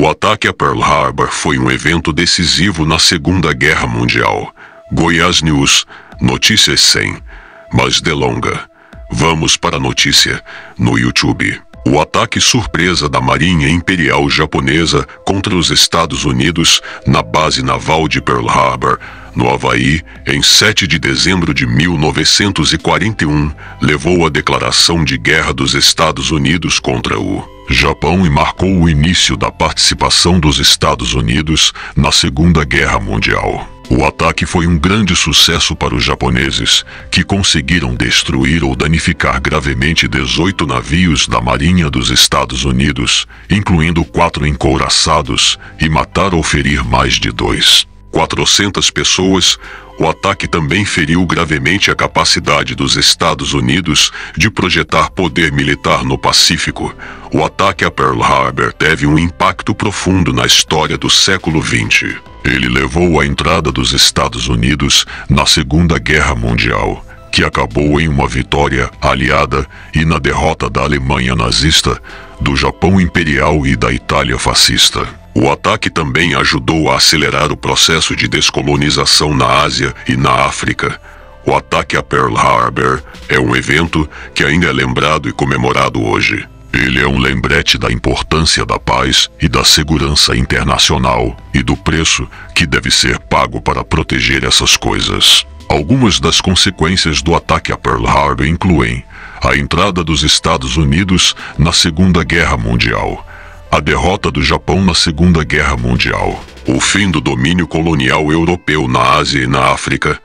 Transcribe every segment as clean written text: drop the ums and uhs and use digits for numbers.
O ataque a Pearl Harbor foi um evento decisivo na Segunda Guerra Mundial. Goiás News, notícias sem mais delonga. Vamos para a notícia no YouTube. O ataque surpresa da Marinha Imperial Japonesa contra os Estados Unidos na base naval de Pearl Harbor, no Havaí, em 7 de dezembro de 1941, levou à declaração de guerra dos Estados Unidos contra o Japão e marcou o início da participação dos Estados Unidos na Segunda Guerra Mundial. O ataque foi um grande sucesso para os japoneses, que conseguiram destruir ou danificar gravemente 18 navios da Marinha dos Estados Unidos, incluindo 4 encouraçados, e matar ou ferir mais de 400 pessoas. O ataque também feriu gravemente a capacidade dos Estados Unidos de projetar poder militar no Pacífico. O ataque a Pearl Harbor teve um impacto profundo na história do século XX. Ele levou à entrada dos Estados Unidos na Segunda Guerra Mundial, que acabou em uma vitória aliada e na derrota da Alemanha nazista, do Japão Imperial e da Itália fascista. O ataque também ajudou a acelerar o processo de descolonização na Ásia e na África. O ataque a Pearl Harbor é um evento que ainda é lembrado e comemorado hoje. Ele é um lembrete da importância da paz e da segurança internacional e do preço que deve ser pago para proteger essas coisas. Algumas das consequências do ataque a Pearl Harbor incluem a entrada dos Estados Unidos na Segunda Guerra Mundial, a derrota do Japão na Segunda Guerra Mundial, o fim do domínio colonial europeu na Ásia e na África,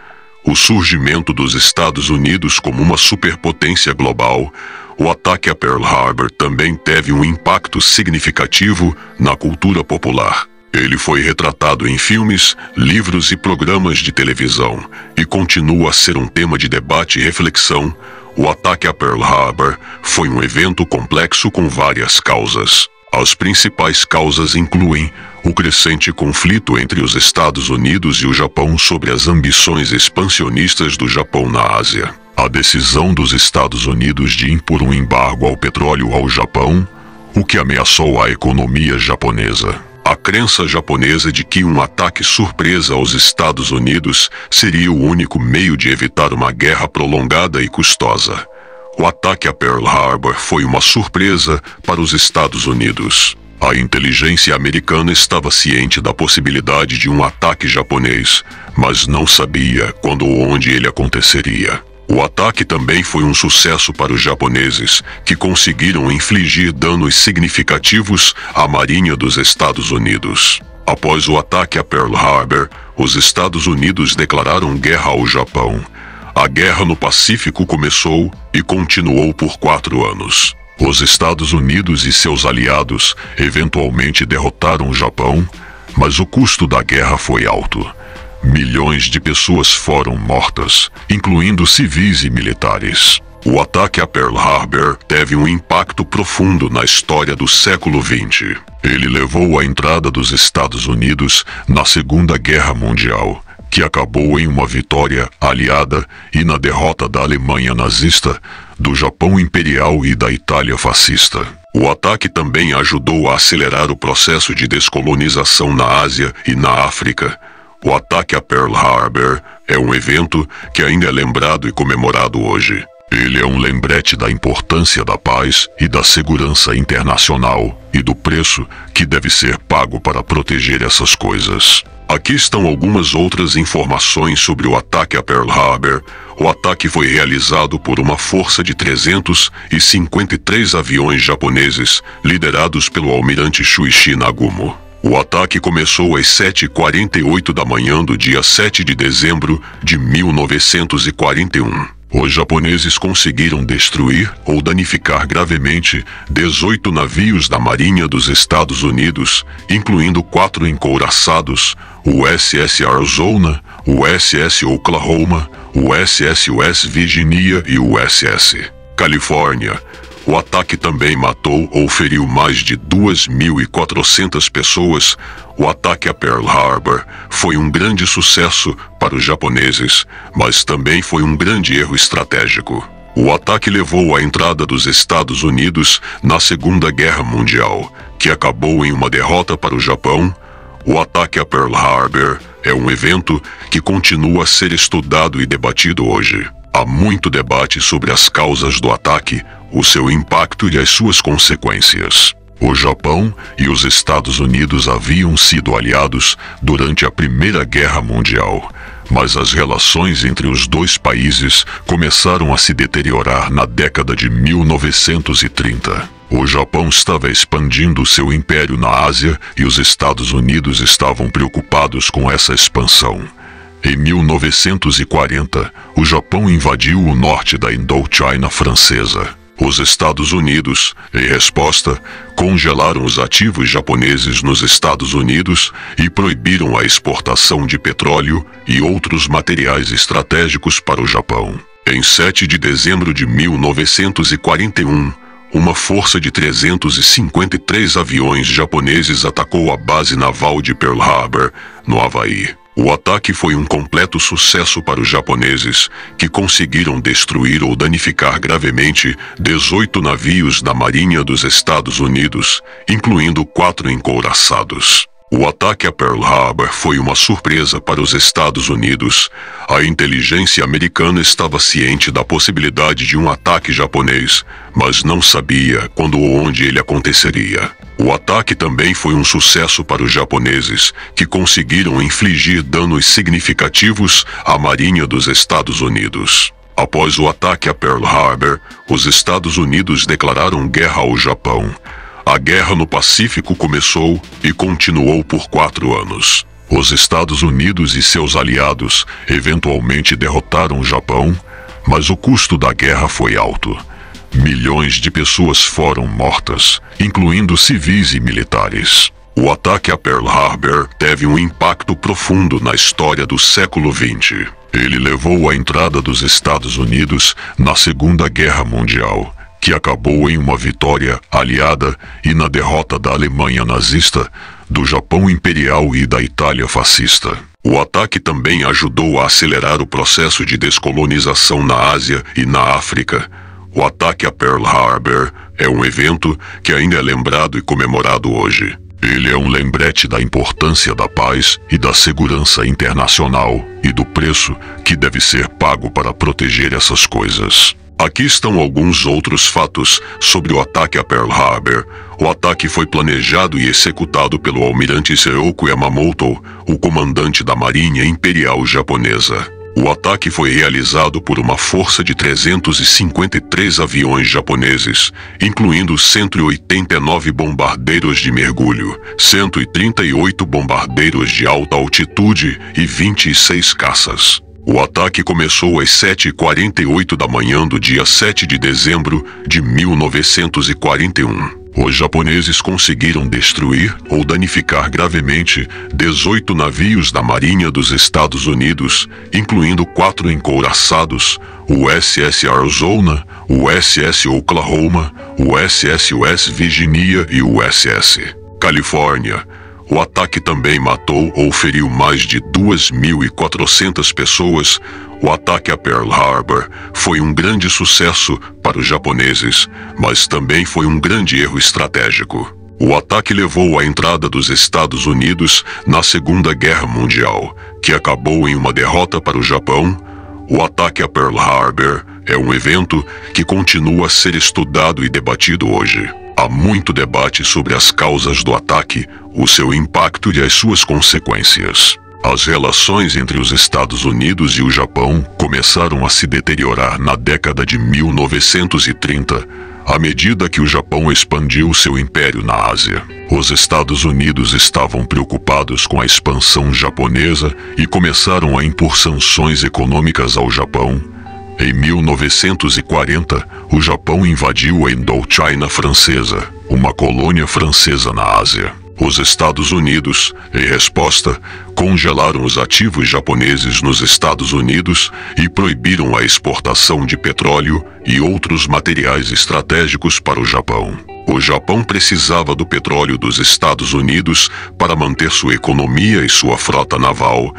o surgimento dos Estados Unidos como uma superpotência global. O ataque a Pearl Harbor também teve um impacto significativo na cultura popular. Ele foi retratado em filmes, livros e programas de televisão, e continua a ser um tema de debate e reflexão. O ataque a Pearl Harbor foi um evento complexo com várias causas. As principais causas incluem o crescente conflito entre os Estados Unidos e o Japão sobre as ambições expansionistas do Japão na Ásia, a decisão dos Estados Unidos de impor um embargo ao petróleo ao Japão, o que ameaçou a economia japonesa. A crença japonesa de que um ataque surpresa aos Estados Unidos seria o único meio de evitar uma guerra prolongada e custosa. O ataque a Pearl Harbor foi uma surpresa para os Estados Unidos. A inteligência americana estava ciente da possibilidade de um ataque japonês, mas não sabia quando ou onde ele aconteceria. O ataque também foi um sucesso para os japoneses, que conseguiram infligir danos significativos à Marinha dos Estados Unidos. Após o ataque a Pearl Harbor, os Estados Unidos declararam guerra ao Japão. A guerra no Pacífico começou e continuou por 4 anos. Os Estados Unidos e seus aliados eventualmente derrotaram o Japão, mas o custo da guerra foi alto. Milhões de pessoas foram mortas, incluindo civis e militares. O ataque a Pearl Harbor teve um impacto profundo na história do século XX. Ele levou à entrada dos Estados Unidos na Segunda Guerra Mundial, que acabou em uma vitória aliada e na derrota da Alemanha nazista, do Japão Imperial e da Itália fascista. O ataque também ajudou a acelerar o processo de descolonização na Ásia e na África. O ataque a Pearl Harbor é um evento que ainda é lembrado e comemorado hoje. Ele é um lembrete da importância da paz e da segurança internacional e do preço que deve ser pago para proteger essas coisas. Aqui estão algumas outras informações sobre o ataque a Pearl Harbor. O ataque foi realizado por uma força de 353 aviões japoneses, liderados pelo almirante Shuichi Nagumo. O ataque começou às 7h48 da manhã do dia 7 de dezembro de 1941. Os japoneses conseguiram destruir ou danificar gravemente 18 navios da Marinha dos Estados Unidos, incluindo 4 encouraçados, o USS Arizona, o USS Oklahoma, o USS West Virginia e o USS Califórnia. O ataque também matou ou feriu mais de 2.400 pessoas. O ataque a Pearl Harbor foi um grande sucesso para os japoneses, mas também foi um grande erro estratégico. O ataque levou à entrada dos Estados Unidos na Segunda Guerra Mundial, que acabou em uma derrota para o Japão. O ataque a Pearl Harbor é um evento que continua a ser estudado e debatido hoje. Há muito debate sobre as causas do ataque, o seu impacto e as suas consequências. O Japão e os Estados Unidos haviam sido aliados durante a Primeira Guerra Mundial, mas as relações entre os dois países começaram a se deteriorar na década de 1930. O Japão estava expandindo seu império na Ásia e os Estados Unidos estavam preocupados com essa expansão. Em 1940, o Japão invadiu o norte da Indochina francesa. Os Estados Unidos, em resposta, congelaram os ativos japoneses nos Estados Unidos e proibiram a exportação de petróleo e outros materiais estratégicos para o Japão. Em 7 de dezembro de 1941, uma força de 353 aviões japoneses atacou a base naval de Pearl Harbor, no Havaí. O ataque foi um completo sucesso para os japoneses, que conseguiram destruir ou danificar gravemente 18 navios da Marinha dos Estados Unidos, incluindo 4 encouraçados. O ataque a Pearl Harbor foi uma surpresa para os Estados Unidos. A inteligência americana estava ciente da possibilidade de um ataque japonês, mas não sabia quando ou onde ele aconteceria. O ataque também foi um sucesso para os japoneses, que conseguiram infligir danos significativos à Marinha dos Estados Unidos. Após o ataque a Pearl Harbor, os Estados Unidos declararam guerra ao Japão. A guerra no Pacífico começou e continuou por 4 anos. Os Estados Unidos e seus aliados eventualmente derrotaram o Japão, mas o custo da guerra foi alto. Milhões de pessoas foram mortas, incluindo civis e militares. O ataque a Pearl Harbor teve um impacto profundo na história do século XX. Ele levou à entrada dos Estados Unidos na Segunda Guerra Mundial, que acabou em uma vitória aliada e na derrota da Alemanha nazista, do Japão imperial e da Itália fascista. O ataque também ajudou a acelerar o processo de descolonização na Ásia e na África. O ataque a Pearl Harbor é um evento que ainda é lembrado e comemorado hoje. Ele é um lembrete da importância da paz e da segurança internacional e do preço que deve ser pago para proteger essas coisas. Aqui estão alguns outros fatos sobre o ataque a Pearl Harbor. O ataque foi planejado e executado pelo almirante Seoku Yamamoto, o comandante da Marinha Imperial Japonesa. O ataque foi realizado por uma força de 353 aviões japoneses, incluindo 189 bombardeiros de mergulho, 138 bombardeiros de alta altitude e 26 caças. O ataque começou às 7h48 da manhã do dia 7 de dezembro de 1941. Os japoneses conseguiram destruir ou danificar gravemente 18 navios da Marinha dos Estados Unidos, incluindo 4 encouraçados, o SS Arizona, o SS Oklahoma, o SS West Virginia e o SS Califórnia. O ataque também matou ou feriu mais de 2.400 pessoas. O ataque a Pearl Harbor foi um grande sucesso para os japoneses, mas também foi um grande erro estratégico. O ataque levou à entrada dos Estados Unidos na Segunda Guerra Mundial, que acabou em uma derrota para o Japão. O ataque a Pearl Harbor é um evento que continua a ser estudado e debatido hoje. Há muito debate sobre as causas do ataque, o seu impacto e as suas consequências. As relações entre os Estados Unidos e o Japão começaram a se deteriorar na década de 1930, à medida que o Japão expandiu seu império na Ásia. Os Estados Unidos estavam preocupados com a expansão japonesa e começaram a impor sanções econômicas ao Japão. Em 1940, o Japão invadiu a Indochina francesa, uma colônia francesa na Ásia. Os Estados Unidos, em resposta, congelaram os ativos japoneses nos Estados Unidos e proibiram a exportação de petróleo e outros materiais estratégicos para o Japão. O Japão precisava do petróleo dos Estados Unidos para manter sua economia e sua frota naval.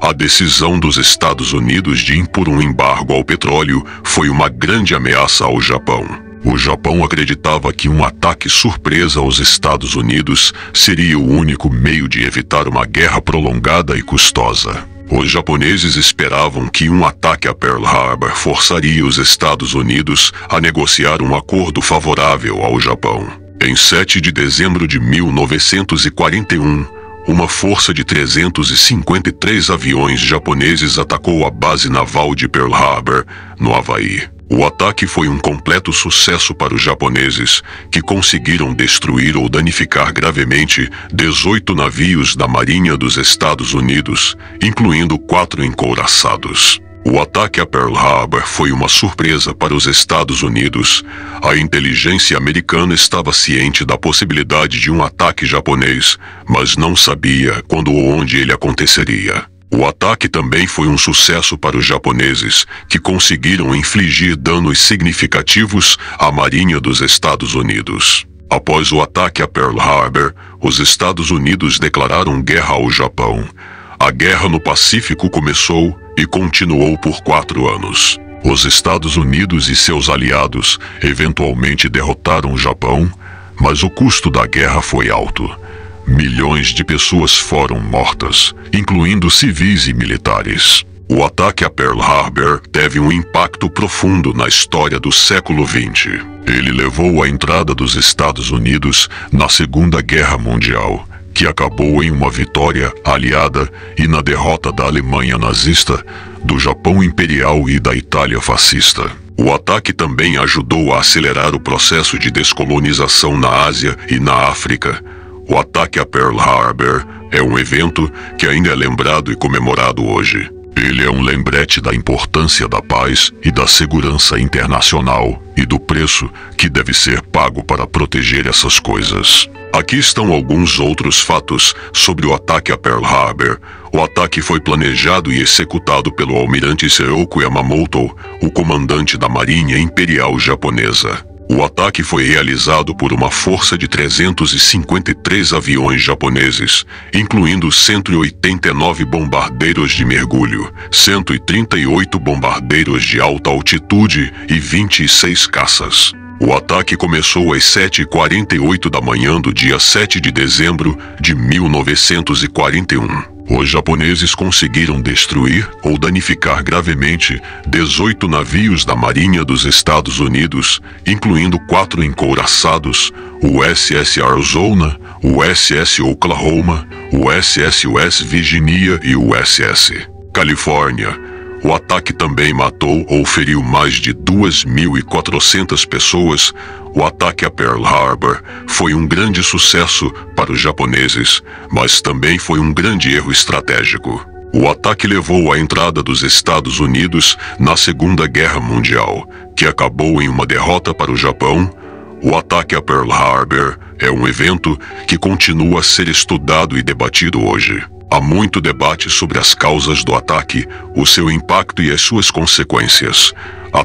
A decisão dos Estados Unidos de impor um embargo ao petróleo foi uma grande ameaça ao Japão. O Japão acreditava que um ataque surpresa aos Estados Unidos seria o único meio de evitar uma guerra prolongada e custosa. Os japoneses esperavam que um ataque a Pearl Harbor forçaria os Estados Unidos a negociar um acordo favorável ao Japão. Em 7 de dezembro de 1941, uma força de 353 aviões japoneses atacou a base naval de Pearl Harbor, no Havaí. O ataque foi um completo sucesso para os japoneses, que conseguiram destruir ou danificar gravemente 18 navios da Marinha dos Estados Unidos, incluindo 4 encouraçados. O ataque a Pearl Harbor foi uma surpresa para os Estados Unidos. A inteligência americana estava ciente da possibilidade de um ataque japonês, mas não sabia quando ou onde ele aconteceria. O ataque também foi um sucesso para os japoneses, que conseguiram infligir danos significativos à Marinha dos Estados Unidos. Após o ataque a Pearl Harbor, os Estados Unidos declararam guerra ao Japão. A guerra no Pacífico começou e continuou por 4 anos. Os Estados Unidos e seus aliados eventualmente derrotaram o Japão, mas o custo da guerra foi alto. Milhões de pessoas foram mortas, incluindo civis e militares. O ataque a Pearl Harbor teve um impacto profundo na história do século XX. Ele levou à entrada dos Estados Unidos na Segunda Guerra Mundial, que acabou em uma vitória aliada e na derrota da Alemanha nazista, do Japão imperial e da Itália fascista. O ataque também ajudou a acelerar o processo de descolonização na Ásia e na África. O ataque a Pearl Harbor é um evento que ainda é lembrado e comemorado hoje. Ele é um lembrete da importância da paz e da segurança internacional e do preço que deve ser pago para proteger essas coisas. Aqui estão alguns outros fatos sobre o ataque a Pearl Harbor. O ataque foi planejado e executado pelo almirante Seoku Yamamoto, o comandante da Marinha Imperial Japonesa. O ataque foi realizado por uma força de 353 aviões japoneses, incluindo 189 bombardeiros de mergulho, 138 bombardeiros de alta altitude e 26 caças. O ataque começou às 7h48 da manhã do dia 7 de dezembro de 1941. Os japoneses conseguiram destruir ou danificar gravemente 18 navios da Marinha dos Estados Unidos, incluindo 4 encouraçados, o USS Arizona, o USS Oklahoma, o USS West Virginia e o USS Califórnia. O ataque também matou ou feriu mais de 2.400 pessoas. O ataque a Pearl Harbor foi um grande sucesso para os japoneses, mas também foi um grande erro estratégico. O ataque levou à entrada dos Estados Unidos na Segunda Guerra Mundial, que acabou em uma derrota para o Japão. O ataque a Pearl Harbor é um evento que continua a ser estudado e debatido hoje. Há muito debate sobre as causas do ataque, o seu impacto e as suas consequências. O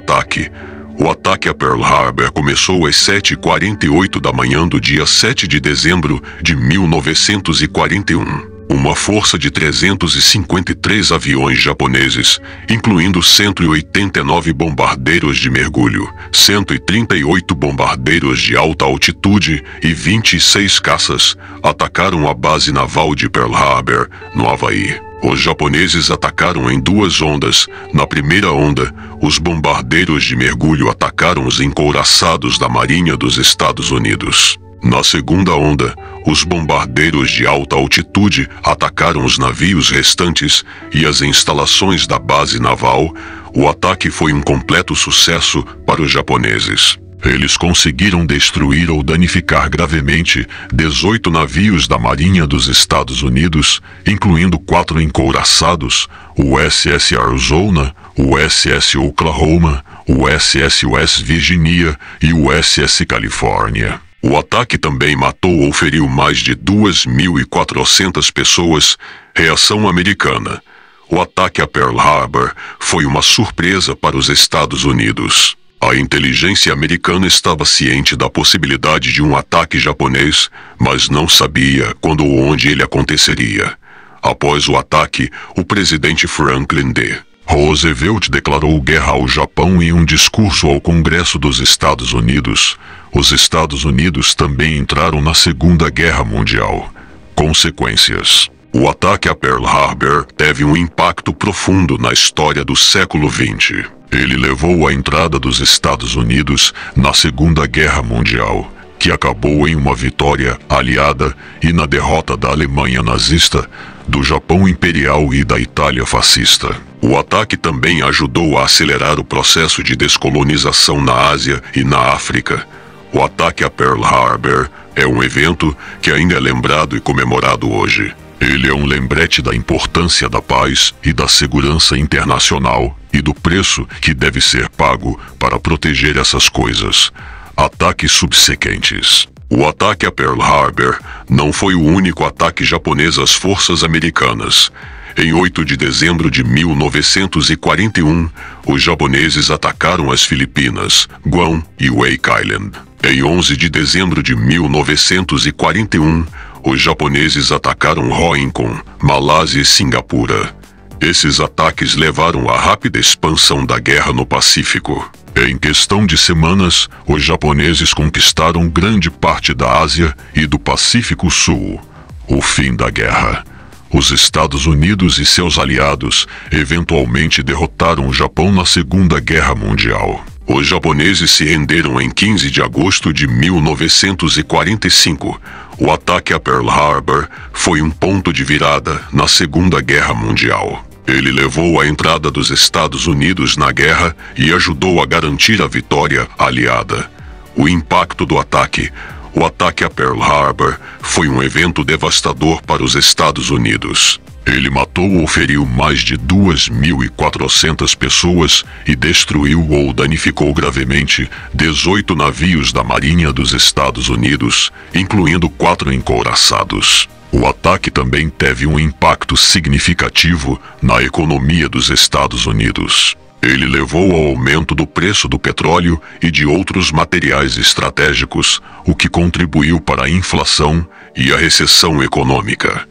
ataque a Pearl Harbor começou às 7h48 da manhã do dia 7 de dezembro de 1941. Uma força de 353 aviões japoneses, incluindo 189 bombardeiros de mergulho, 138 bombardeiros de alta altitude e 26 caças, atacaram a base naval de Pearl Harbor, no Havaí. Os japoneses atacaram em 2 ondas. Na primeira onda, os bombardeiros de mergulho atacaram os encouraçados da Marinha dos Estados Unidos. Na segunda onda, os bombardeiros de alta altitude atacaram os navios restantes e as instalações da base naval. O ataque foi um completo sucesso para os japoneses. Eles conseguiram destruir ou danificar gravemente 18 navios da Marinha dos Estados Unidos, incluindo 4 encouraçados, o USS Arizona, o USS Oklahoma, o USS West Virginia e o USS Califórnia. O ataque também matou ou feriu mais de 2.400 pessoas. Reação americana. O ataque a Pearl Harbor foi uma surpresa para os Estados Unidos. A inteligência americana estava ciente da possibilidade de um ataque japonês, mas não sabia quando ou onde ele aconteceria. Após o ataque, o presidente Franklin D. Roosevelt declarou guerra ao Japão em um discurso ao Congresso dos Estados Unidos. Os Estados Unidos também entraram na Segunda Guerra Mundial. Consequências. O ataque a Pearl Harbor teve um impacto profundo na história do século XX. Ele levou à entrada dos Estados Unidos na Segunda Guerra Mundial, que acabou em uma vitória aliada e na derrota da Alemanha nazista, do Japão imperial e da Itália fascista. O ataque também ajudou a acelerar o processo de descolonização na Ásia e na África. O ataque a Pearl Harbor é um evento que ainda é lembrado e comemorado hoje. Ele é um lembrete da importância da paz e da segurança internacional e do preço que deve ser pago para proteger essas coisas. Ataques subsequentes. O ataque a Pearl Harbor não foi o único ataque japonês às forças americanas. Em 8 de dezembro de 1941, os japoneses atacaram as Filipinas, Guam e Wake Island. Em 11 de dezembro de 1941, os japoneses atacaram Hong Kong, Malásia e Singapura. Esses ataques levaram à rápida expansão da guerra no Pacífico. Em questão de semanas, os japoneses conquistaram grande parte da Ásia e do Pacífico Sul. O fim da guerra. Os Estados Unidos e seus aliados eventualmente derrotaram o Japão na Segunda Guerra Mundial. Os japoneses se renderam em 15 de agosto de 1945. O ataque a Pearl Harbor foi um ponto de virada na Segunda Guerra Mundial. Ele levou à entrada dos Estados Unidos na guerra e ajudou a garantir a vitória aliada. O impacto do ataque. O ataque a Pearl Harbor foi um evento devastador para os Estados Unidos. Ele matou ou feriu mais de 2.400 pessoas e destruiu ou danificou gravemente 18 navios da Marinha dos Estados Unidos, incluindo 4 encouraçados. O ataque também teve um impacto significativo na economia dos Estados Unidos. Ele levou ao aumento do preço do petróleo e de outros materiais estratégicos, o que contribuiu para a inflação e a recessão econômica.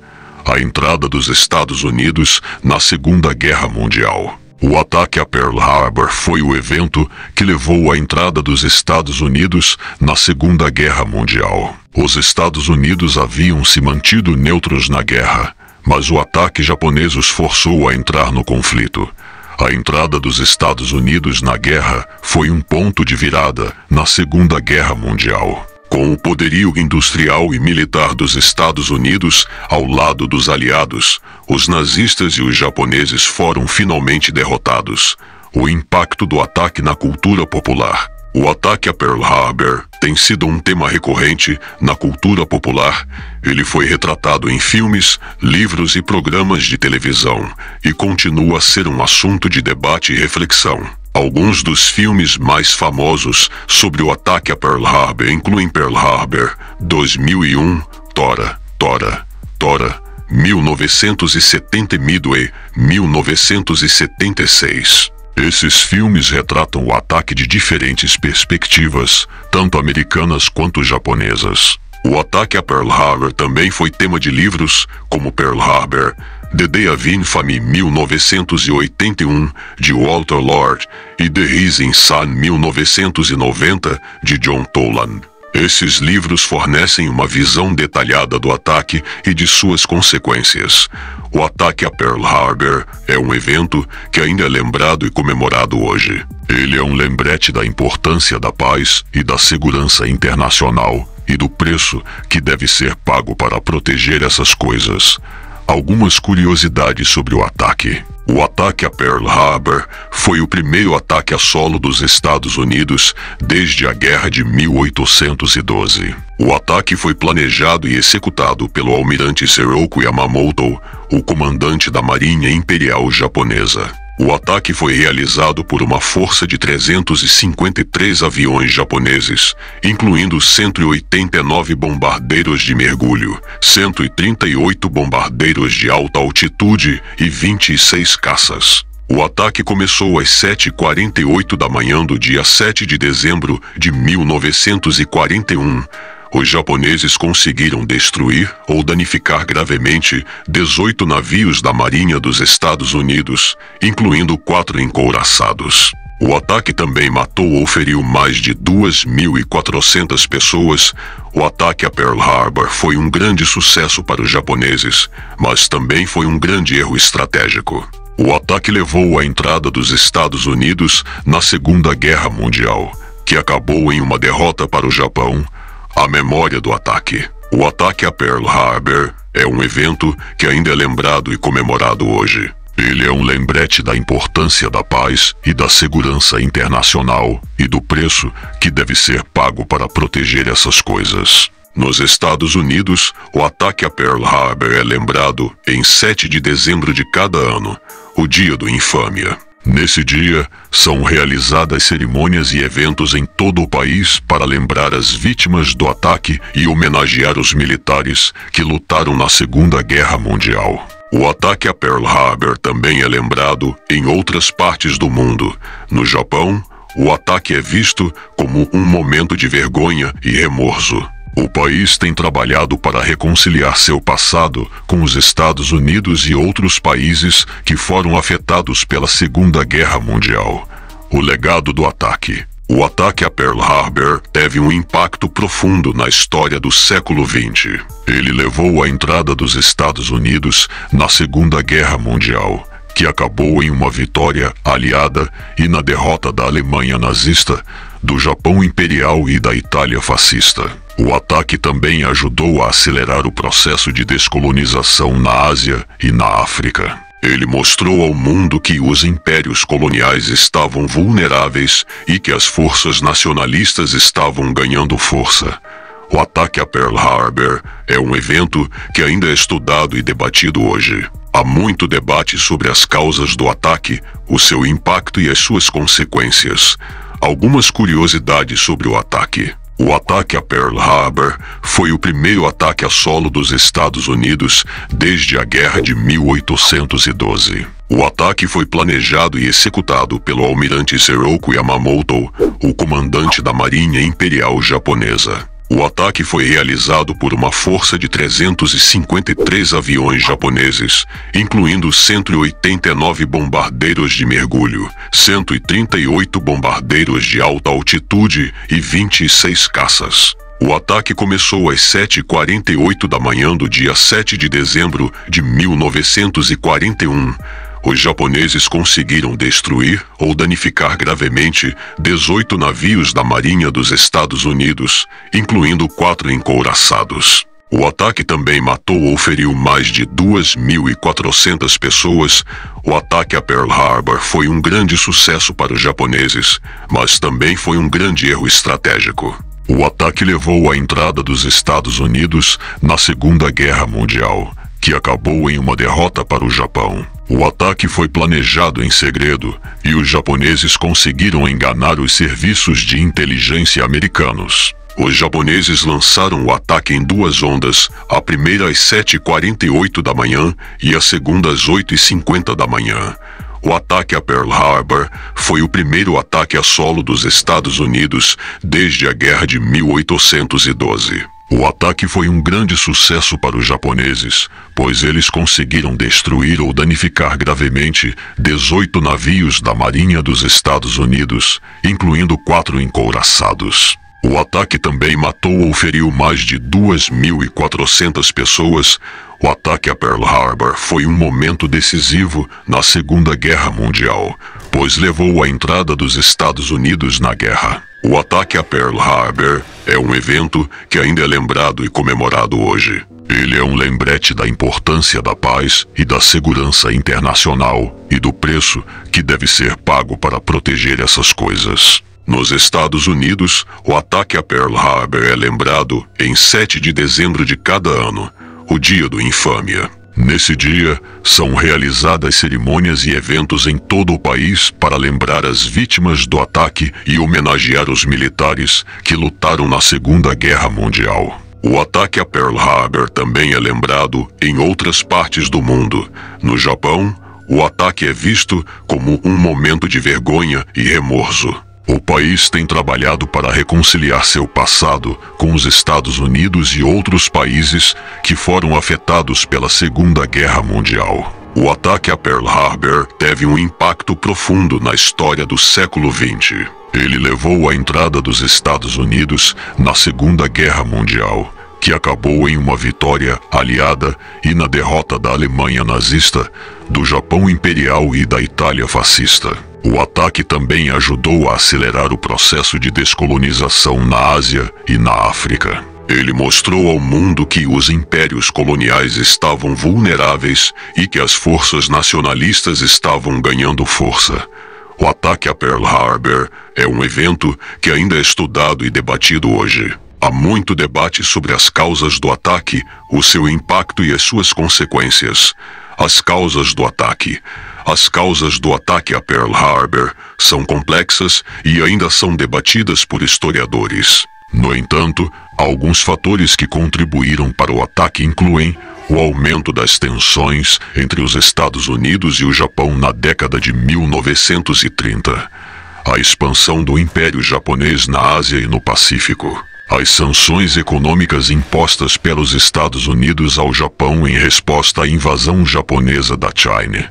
A entrada dos Estados Unidos na Segunda Guerra Mundial. O ataque a Pearl Harbor foi o evento que levou à entrada dos Estados Unidos na Segunda Guerra Mundial. Os Estados Unidos haviam se mantido neutros na guerra, mas o ataque japonês os forçou a entrar no conflito. A entrada dos Estados Unidos na guerra foi um ponto de virada na Segunda Guerra Mundial. Com o poderio industrial e militar dos Estados Unidos ao lado dos aliados, os nazistas e os japoneses foram finalmente derrotados. O impacto do ataque na cultura popular. O ataque a Pearl Harbor tem sido um tema recorrente na cultura popular. Ele foi retratado em filmes, livros e programas de televisão e continua a ser um assunto de debate e reflexão. Alguns dos filmes mais famosos sobre o ataque a Pearl Harbor incluem Pearl Harbor, 2001, Tora, 1970 e Midway, 1976. Esses filmes retratam o ataque de diferentes perspectivas, tanto americanas quanto japonesas. O ataque a Pearl Harbor também foi tema de livros, como Pearl Harbor, The Day of Infamy 1981, de Walter Lord, e The Rising Sun 1990, de John Toland. Esses livros fornecem uma visão detalhada do ataque e de suas consequências. O ataque a Pearl Harbor é um evento que ainda é lembrado e comemorado hoje. Ele é um lembrete da importância da paz e da segurança internacional e do preço que deve ser pago para proteger essas coisas. Algumas curiosidades sobre o ataque. O ataque a Pearl Harbor foi o primeiro ataque a solo dos Estados Unidos desde a Guerra de 1812. O ataque foi planejado e executado pelo almirante Seirōku Yamamoto, o comandante da Marinha Imperial Japonesa. O ataque foi realizado por uma força de 353 aviões japoneses, incluindo 189 bombardeiros de mergulho, 138 bombardeiros de alta altitude e 26 caças. O ataque começou às 7h48 da manhã do dia 7 de dezembro de 1941. os japoneses conseguiram destruir ou danificar gravemente 18 navios da Marinha dos Estados Unidos, incluindo 4 encouraçados. O ataque também matou ou feriu mais de 2.400 pessoas. O ataque a Pearl Harbor foi um grande sucesso para os japoneses, mas também foi um grande erro estratégico. O ataque levou à entrada dos Estados Unidos na Segunda Guerra Mundial, que acabou em uma derrota para o Japão. A memória do ataque. O ataque a Pearl Harbor é um evento que ainda é lembrado e comemorado hoje. Ele é um lembrete da importância da paz e da segurança internacional e do preço que deve ser pago para proteger essas coisas. Nos Estados Unidos, o ataque a Pearl Harbor é lembrado em 7 de dezembro de cada ano, o Dia do Infâmia. Nesse dia, são realizadas cerimônias e eventos em todo o país para lembrar as vítimas do ataque e homenagear os militares que lutaram na Segunda Guerra Mundial. O ataque a Pearl Harbor também é lembrado em outras partes do mundo. No Japão, o ataque é visto como um momento de vergonha e remorso. O país tem trabalhado para reconciliar seu passado com os Estados Unidos e outros países que foram afetados pela Segunda Guerra Mundial. O legado do ataque. O ataque a Pearl Harbor teve um impacto profundo na história do século XX. Ele levou à entrada dos Estados Unidos na Segunda Guerra Mundial, que acabou em uma vitória aliada e na derrota da Alemanha nazista, do Japão imperial e da Itália fascista. O ataque também ajudou a acelerar o processo de descolonização na Ásia e na África. Ele mostrou ao mundo que os impérios coloniais estavam vulneráveis e que as forças nacionalistas estavam ganhando força. O ataque a Pearl Harbor é um evento que ainda é estudado e debatido hoje. Há muito debate sobre as causas do ataque, o seu impacto e as suas consequências. Algumas curiosidades sobre o ataque. O ataque a Pearl Harbor foi o primeiro ataque a solo dos Estados Unidos desde a Guerra de 1812. O ataque foi planejado e executado pelo almirante Isoroku Yamamoto, o comandante da Marinha Imperial Japonesa. O ataque foi realizado por uma força de 353 aviões japoneses, incluindo 189 bombardeiros de mergulho, 138 bombardeiros de alta altitude e 26 caças. O ataque começou às 7h48 da manhã do dia 7 de dezembro de 1941. Os japoneses conseguiram destruir ou danificar gravemente 18 navios da Marinha dos Estados Unidos, incluindo 4 encouraçados. O ataque também matou ou feriu mais de 2.400 pessoas. O ataque a Pearl Harbor foi um grande sucesso para os japoneses, mas também foi um grande erro estratégico. O ataque levou à entrada dos Estados Unidos na Segunda Guerra Mundial, que acabou em uma derrota para o Japão. O ataque foi planejado em segredo e os japoneses conseguiram enganar os serviços de inteligência americanos. Os japoneses lançaram o ataque em 2 ondas, a primeira às 7h48 da manhã e a segunda às 8h50 da manhã. O ataque a Pearl Harbor foi o primeiro ataque a solo dos Estados Unidos desde a Guerra de 1812. O ataque foi um grande sucesso para os japoneses, pois eles conseguiram destruir ou danificar gravemente 18 navios da Marinha dos Estados Unidos, incluindo 4 encouraçados. O ataque também matou ou feriu mais de 2.400 pessoas. O ataque a Pearl Harbor foi um momento decisivo na Segunda Guerra Mundial, pois levou à entrada dos Estados Unidos na guerra. O ataque a Pearl Harbor é um evento que ainda é lembrado e comemorado hoje. Ele é um lembrete da importância da paz e da segurança internacional e do preço que deve ser pago para proteger essas coisas. Nos Estados Unidos, o ataque a Pearl Harbor é lembrado em 7 de dezembro de cada ano, o Dia do Infâmia. Nesse dia, são realizadas cerimônias e eventos em todo o país para lembrar as vítimas do ataque e homenagear os militares que lutaram na Segunda Guerra Mundial. O ataque a Pearl Harbor também é lembrado em outras partes do mundo. No Japão, o ataque é visto como um momento de vergonha e remorso. O país tem trabalhado para reconciliar seu passado com os Estados Unidos e outros países que foram afetados pela Segunda Guerra Mundial. O ataque a Pearl Harbor teve um impacto profundo na história do século XX. Ele levou à entrada dos Estados Unidos na Segunda Guerra Mundial, que acabou em uma vitória aliada e na derrota da Alemanha nazista, do Japão imperial e da Itália fascista. O ataque também ajudou a acelerar o processo de descolonização na Ásia e na África. Ele mostrou ao mundo que os impérios coloniais estavam vulneráveis e que as forças nacionalistas estavam ganhando força. O ataque a Pearl Harbor é um evento que ainda é estudado e debatido hoje. Há muito debate sobre as causas do ataque, o seu impacto e as suas consequências. As causas do ataque. As causas do ataque a Pearl Harbor são complexas e ainda são debatidas por historiadores. No entanto, alguns fatores que contribuíram para o ataque incluem o aumento das tensões entre os Estados Unidos e o Japão na década de 1930, a expansão do Império Japonês na Ásia e no Pacífico, as sanções econômicas impostas pelos Estados Unidos ao Japão em resposta à invasão japonesa da China.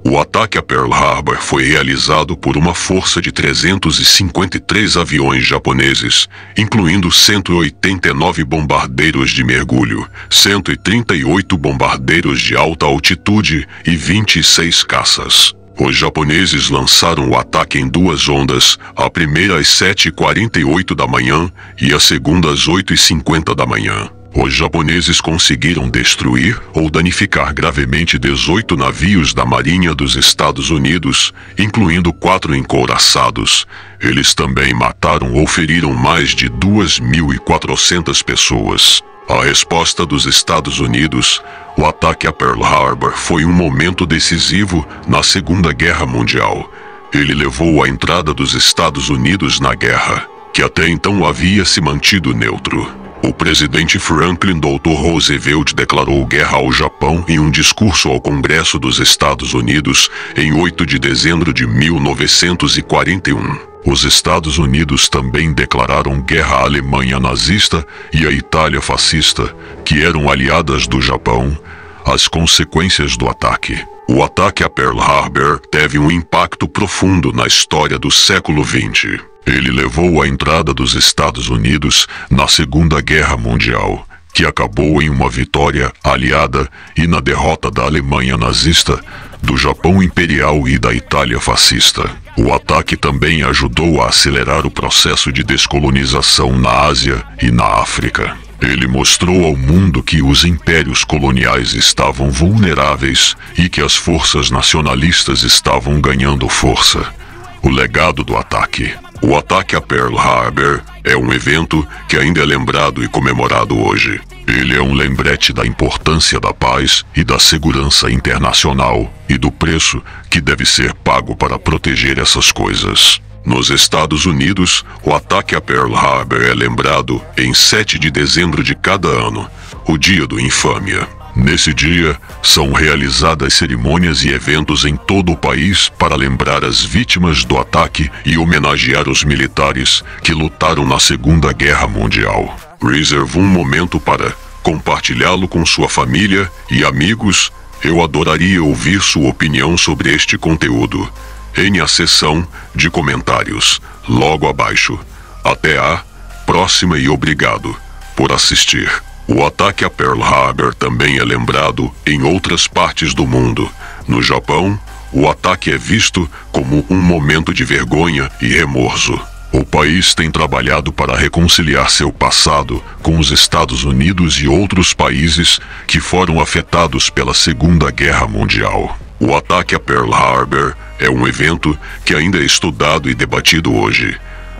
O ataque a Pearl Harbor foi realizado por uma força de 353 aviões japoneses, incluindo 189 bombardeiros de mergulho, 138 bombardeiros de alta altitude e 26 caças. Os japoneses lançaram o ataque em duas ondas, a primeira às 7h48 da manhã e a segunda às 8h50 da manhã. Os japoneses conseguiram destruir ou danificar gravemente 18 navios da Marinha dos Estados Unidos, incluindo 4 encouraçados. Eles também mataram ou feriram mais de 2.400 pessoas. A resposta dos Estados Unidos, o ataque a Pearl Harbor, foi um momento decisivo na Segunda Guerra Mundial. Ele levou à entrada dos Estados Unidos na guerra, que até então havia se mantido neutro. O presidente Franklin D. Roosevelt declarou guerra ao Japão em um discurso ao Congresso dos Estados Unidos em 8 de dezembro de 1941. Os Estados Unidos também declararam guerra à Alemanha nazista e à Itália fascista, que eram aliadas do Japão. As consequências do ataque. O ataque a Pearl Harbor teve um impacto profundo na história do século XX. Ele levou à entrada dos Estados Unidos na Segunda Guerra Mundial, que acabou em uma vitória aliada e na derrota da Alemanha nazista, do Japão imperial e da Itália fascista. O ataque também ajudou a acelerar o processo de descolonização na Ásia e na África. Ele mostrou ao mundo que os impérios coloniais estavam vulneráveis e que as forças nacionalistas estavam ganhando força. O legado do ataque. O ataque a Pearl Harbor é um evento que ainda é lembrado e comemorado hoje. Ele é um lembrete da importância da paz e da segurança internacional e do preço que deve ser pago para proteger essas coisas. Nos Estados Unidos, o ataque a Pearl Harbor é lembrado em 7 de dezembro de cada ano, o Dia do Infâmia. Nesse dia, são realizadas cerimônias e eventos em todo o país para lembrar as vítimas do ataque e homenagear os militares que lutaram na Segunda Guerra Mundial. Reserve um momento para compartilhá-lo com sua família e amigos. Eu adoraria ouvir sua opinião sobre este conteúdo em a seção de comentários, logo abaixo. Até a próxima e obrigado por assistir. O ataque a Pearl Harbor também é lembrado em outras partes do mundo. No Japão, o ataque é visto como um momento de vergonha e remorso. O país tem trabalhado para reconciliar seu passado com os Estados Unidos e outros países que foram afetados pela Segunda Guerra Mundial. O ataque a Pearl Harbor é um evento que ainda é estudado e debatido hoje.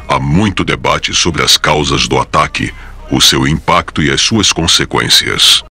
Há muito debate sobre as causas do ataque, o seu impacto e as suas consequências.